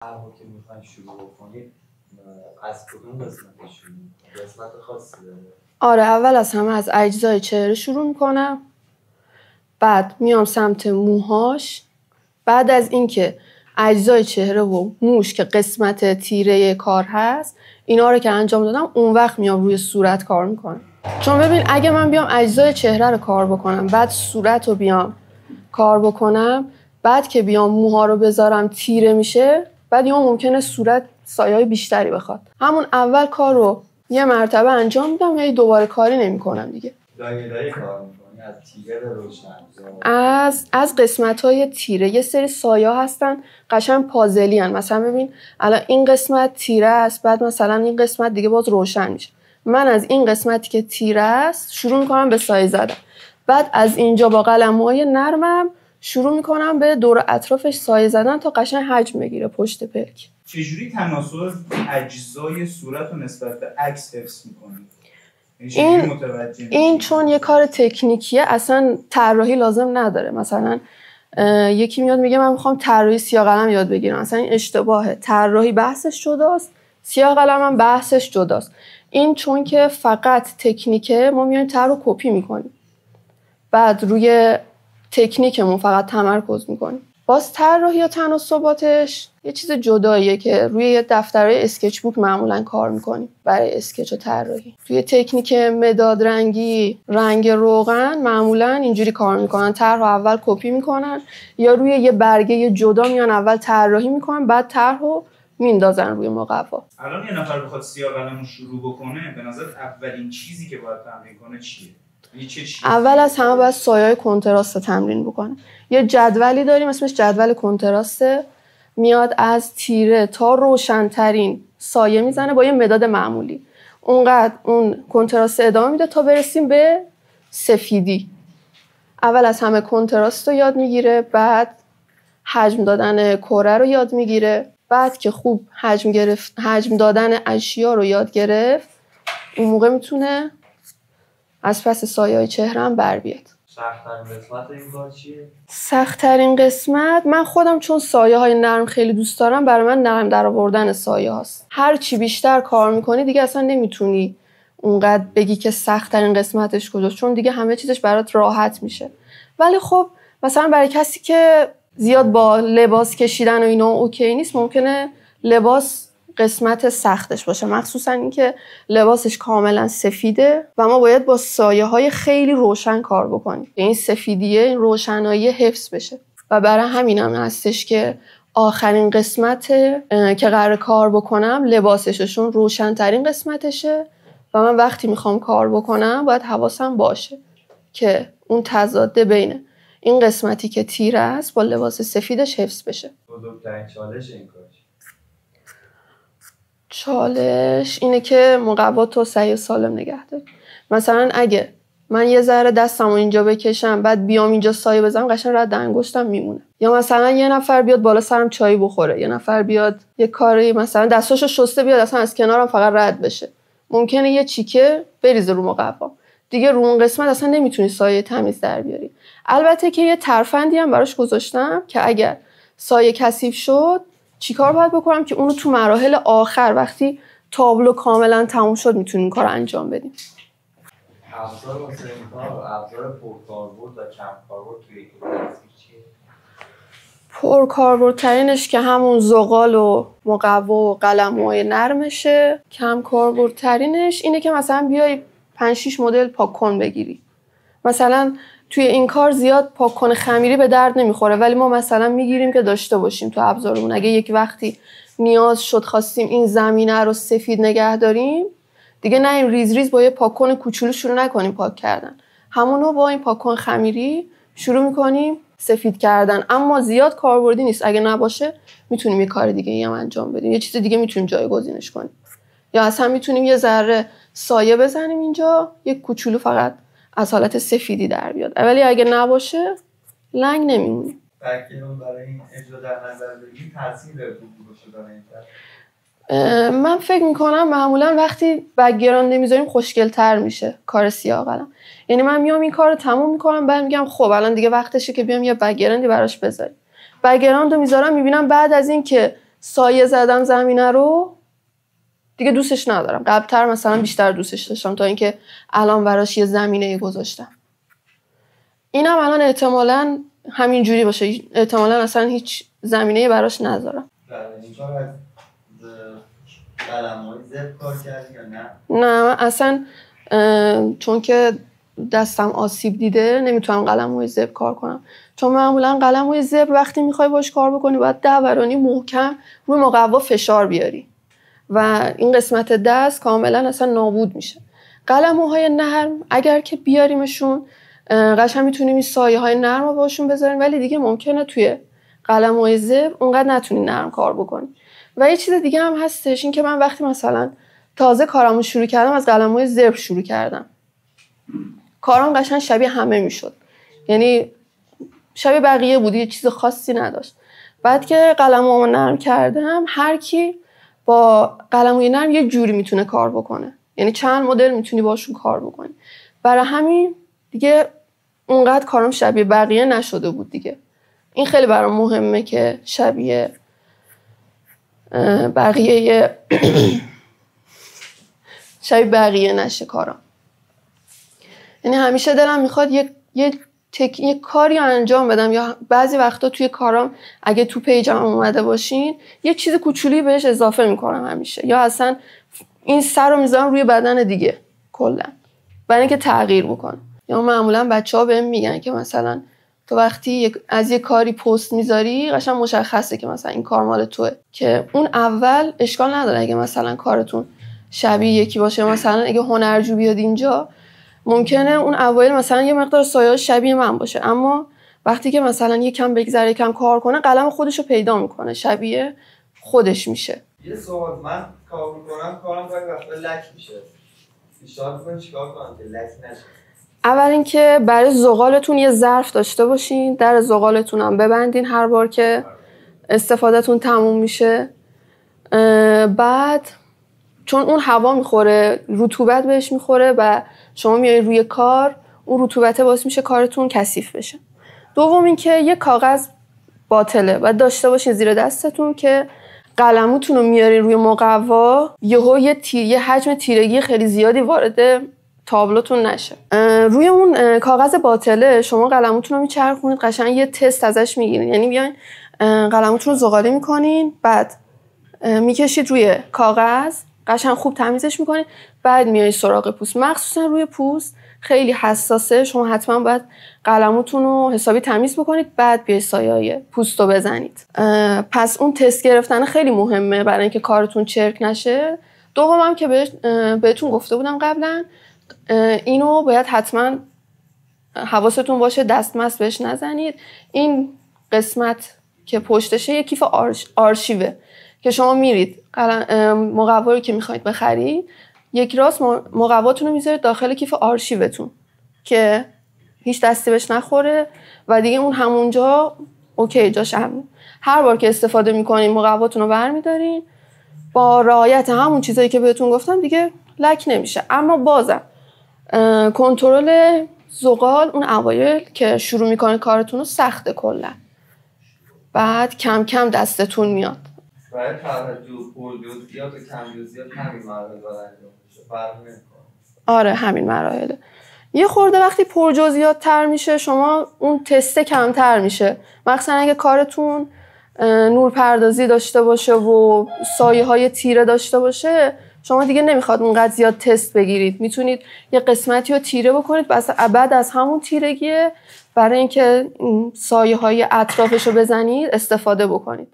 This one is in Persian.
هر که میخواین شروع بکنید از کدوم قسمت شروع میکنید؟ قسمت خاصی داره؟ آره، اول از همه از اجزای چهره شروع میکنم، بعد میام سمت موهاش. بعد از اینکه اجزای چهره و موش که قسمت تیره کار هست اینا رو که انجام دادم، اون وقت میام روی صورت کار میکنم. چون ببین اگه من بیام اجزای چهره رو کار بکنم بعد صورت رو بیام کار بکنم، بعد که بیام موها رو بذارم تیره میشه، بعد یا ممکنه صورت سایه‌های بیشتری بخواد. همون اول کار رو یه مرتبه انجام میدم، یعنی دوباره کاری نمی‌کنم دیگه. لایه کار می‌کنی از تیره به روشن؟ از قسمت‌های تیره یه سری سایه‌ها هستن قشنگ پازلی ان. مثلا ببین الان این قسمت تیره است، بعد مثلا این قسمت دیگه باز روشن میشه. من از این قسمتی که تیره است شروع می‌کنم به سایه زدن. بعد از اینجا با قلم‌های نرمم شروع می‌کنم به دور اطرافش سایه زدن تا قشنگ حجم بگیره پشت پلک. چجوری تناسب اجزای صورت رو نسبت به عکس حفظ می‌کنی؟ این چون یه کار تکنیکیه اصلا طراحی لازم نداره. مثلا یکی میاد میگه من میخوام طراحی سیاه قلم یاد بگیرم، اصلا این اشتباهه. طراحی بحثش جداست، سیاه قلم هم بحثش جداست. این چون که فقط تکنیکه، ما میایم طرح رو کپی میکنیم، بعد روی تکنیکمون فقط تمرکز میکنیم. باز طراحی یا تناسباتش یه چیز جداییه که روی یه دفترهای اسکچ بوک معمولا کار میکنیم برای اسکچ و طراحی. توی تکنیک مداد رنگی، رنگ روغن معمولا اینجوری کار میکنن، طرح رو اول کپی میکنن یا روی یه برگه جدا میان اول طراحی میکنن، بعد طرح رو میندازن روی مقوا. الان یه نفر بخواد سیاه قلمو شروع بکنه، به نظر اولین چیزی که باید تمرین کنه چیه؟ اول از همه باید سایه‌های کنتراست رو تمرین بکنه. یه جدولی داریم اسمش جدول کنتراسته، میاد از تیره تا روشن‌ترین سایه میزنه با یه مداد معمولی. اونقدر اون کنتراست ادامه میده تا برسیم به سفیدی. اول از همه کنتراست رو یاد میگیره، بعد حجم دادن کره رو یاد میگیره، بعد که خوب حجم دادن اشیا رو یاد گرفت، اون موقع میتونه از پس سایه‌های چهره‌ام بر بیاد. سخت‌ترین قسمت این کار چیه؟ سخت‌ترین قسمت، من خودم چون سایه‌های نرم خیلی دوست دارم، برای من نرم در آوردن سایه هاست. هر چی بیشتر کار میکنی دیگه اصلا نمیتونی اونقدر بگی که سخت‌ترین قسمتش کجاست، چون دیگه همه چیزش برات راحت میشه. ولی خب مثلا برای کسی که زیاد با لباس کشیدن و اینا اوکی نیست، ممکنه لباس قسمت سختش باشه، مخصوصا اینکه لباسش کاملا سفیده و ما باید با سایه‌های خیلی روشن کار بکنیم. این سفیدیه، این روشنایی حفظ بشه و برای همینم هستش که آخرین قسمت که قرار کار بکنم لباسششون روشن ترین قسمتشه و من وقتی میخوام کار بکنم باید حواسم باشه که اون تضاد بین این قسمتی که تیره است با لباس سفیدش حفظ بشه. بزرگترین چالش این کار چالش اینه که مقوات رو صحیح و سالم نگه داری. مثلا اگه من یه ذره دستمو اینجا بکشم بعد بیام اینجا سایه بزنم، قشنگ رد انگشتم میمونه. یا مثلا یه نفر بیاد بالا سرم چای بخوره، یه نفر بیاد یه کاری مثلا دستاشو شسته بیاد اصلا از کنارم فقط رد بشه، ممکنه یه چیکه بریزه رو مقوا، دیگه رو اون قسمت اصلا نمیتونی سایه تمیز در بیاری. البته که یه ترفندی هم براش گذاشتم که اگر سایه کثیف شد چیکار باید بکنم که اونو تو مراحل آخر وقتی تابلو کاملا تموم شد میتونیم این کار انجام بدیم. ابزار واسه این کار، ابزار پرکاربرد و کم کاربرد توی یک تصویر چیه؟ پرکاربردترینش که همون زغال و مقوا و قلم‌های نرمشه. کم کاربردترینش اینه که مثلا بیای 5-6 مدل پاک‌کن بگیری. مثلا توی این کار زیاد پاک‌کن خمیری به درد نمیخوره، ولی ما مثلا میگیریم که داشته باشیم تو ابزارمون. اگه یک وقتی نیاز شد خواستیم این زمینه رو سفید نگه داریم، دیگه نه این ریز ریز با یه پاک‌کن کوچولو شروع نکنیم پاک کردن، همونو با این پاک‌کن خمیری شروع میکنیم سفید کردن. اما زیاد کاربردی نیست، اگه نباشه میتونیم یه کار دیگه هم انجام بدیم، یه چیز دیگه میتونیم جایگزینش کنیم، یا اصلا میتونیم یه ذره سایه بزنیم اینجا، یک کوچولو فقط از حالت سفیدی در بیاد. ولی اگه نباشه لنگ نمیمونیم. بک‌گراند برای این اجرا در نظر بگیرید تاثیر داره تو شدن این کار؟ من فکر میکنم معمولا وقتی بک‌گراند نمیذاریم خوشگل‌تر میشه کار سیاه قلم. یعنی من میام این کارو تموم میکنم بعد میگم خب الان دیگه وقتشه که بیام یه بک‌گراندی براش بذاریم. بک‌گراند رو میذارم، میبینم بعد از این که سایه زدم زمینه رو دیگه دوستش ندارم. قبل‌تر مثلا بیشتر دوستش داشتم تا اینکه الان براش یه زمینه گذاشتم. اینم الان احتمالاً همین جوری باشه، احتمالاً اصلا هیچ زمینه‌ای براش نذارم. این کار از قلم‌های زب کار کردی یا نه؟ نه من اصلا چون که دستم آسیب دیده نمیتونم قلم‌های زب کار کنم، چون معمولا قلم‌های زب وقتی میخوای باش کار بکنی باید دورانی محکم روی مقوا فشار بیاری و این قسمت دست کاملا اصلا نابود میشه. قلم‌های نرم اگر که بیاریمشون قشنگ میتونیم این سایه‌های نرم رو باشون بذاریم، ولی دیگه ممکنه توی قلم‌های زب اونقدر نتونی نرم کار بکنی. و یه چیز دیگه هم هستش، این که من وقتی مثلا تازه کارامو شروع کردم از قلم‌های زبر شروع کردم، کارام قشنگ شبیه همه میشد، یعنی شبیه بقیه بود، یه چیز خاصی نداشت. بعد که قلمامو نرم کردم هر کی با قلم‌های نرم یه جوری میتونه کار بکنه، یعنی چند مدل میتونی باشون کار بکنی. برای همین دیگه اونقدر کارم شبیه بقیه نشده بود دیگه. این خیلی برام مهمه که شبیه بقیه نشه کارم. یعنی همیشه دلم میخواد یه کاری انجام بدم، یا بعضی وقتا توی کارام اگه تو پیجم اومده باشین یه چیز کوچولی بهش اضافه میکنم همیشه، یا اصلا این سر رو میذارم روی بدن دیگه کلا برای اینکه تغییر بکنه. یا معمولا بچه‌ها بهم میگن که مثلا تو وقتی از یه کاری پست میذاری قشنگ مشخصه که مثلا این کار مال توئه، که اون اول اشکال نداره اگه مثلا کارتون شبیه یکی باشه. مثلا اگه هنرجو بیاد اینجا ممکنه اون اوایل مثلا یه مقدار سایه شبیه من باشه، اما وقتی که مثلا یکم بگذره یکم کار کنه قلم خودش رو پیدا میکنه، شبیه خودش میشه. یه سوال، من کار میکنم کارم باید وقتا لک میشه، پیشنهاد میکنی چیکار کنم که لک نشه؟ اول اینکه برای زغالتون یه ظرف داشته باشین، در زغالتون هم ببندین هر بار که استفادهتون تموم میشه. بعد چون اون هوا میخوره، رطوبت بهش میخوره و شما میای روی کار، اون رطوبت باعث میشه کارتون کثیف بشه. دوم اینکه یه کاغذ باطله و داشته باشین زیر دستتون که قلموتون رو میارین روی مقوا، یه حجم تیرگی خیلی زیادی وارد تابلوتون نشه. روی اون کاغذ باطله شما قلموتون رو میچرخونید، قشنگ یه تست ازش میگیرین، یعنی بیاین قلموتون رو زغاله میکنین، بعد میکشید روی کاغذ، قشنگ خوب تمیزش میکنید، بعد میای سراغ پوست. مخصوصا روی پوست خیلی حساسه، شما حتما باید قلموتون رو حسابی تمیز بکنید، بعد بیای سایه‌های پوست رو بزنید. پس اون تست گرفتن خیلی مهمه برای اینکه کارتون چرک نشه. دومم که بهتون گفته بودم قبلا، اینو باید حتما حواستون باشه دستمست بهش نزنید. این قسمت که پشتشه یه کیف آرشیوه که شما میرید مقوا رو که میخواید بخرید، یک راست مقواتون رو میذارید داخل کیف آرشیوتون که هیچ دستی بهش نخوره و دیگه اون همونجا اوکی جاش همون. هر بار که استفاده میکنین مقواتون رو برمیدارین با رعایت همون چیزایی که بهتون گفتم، دیگه لک نمیشه. اما بازم کنترل زغال اون اوایل که شروع میکنه کارتون رو سخته کلا، بعد کم کم دستتون میاد. برای پرجزئیات و کم جزئیات همین مراحل انجام میشه، فرق نمیکنه. آره همین مراحله. یه خورده وقتی پرجزئیات تر میشه شما اون تست کمتر میشه، مثلا اگه کارتون نورپردازی داشته باشه و سایه های تیره داشته باشه، شما دیگه نمیخواد اونقدر زیاد تست بگیرید، میتونید یه قسمتی رو تیره بکنید بس بعد از همون تیرگیه برای اینکه سایه های اطرافش رو بزنید استفاده بکنید.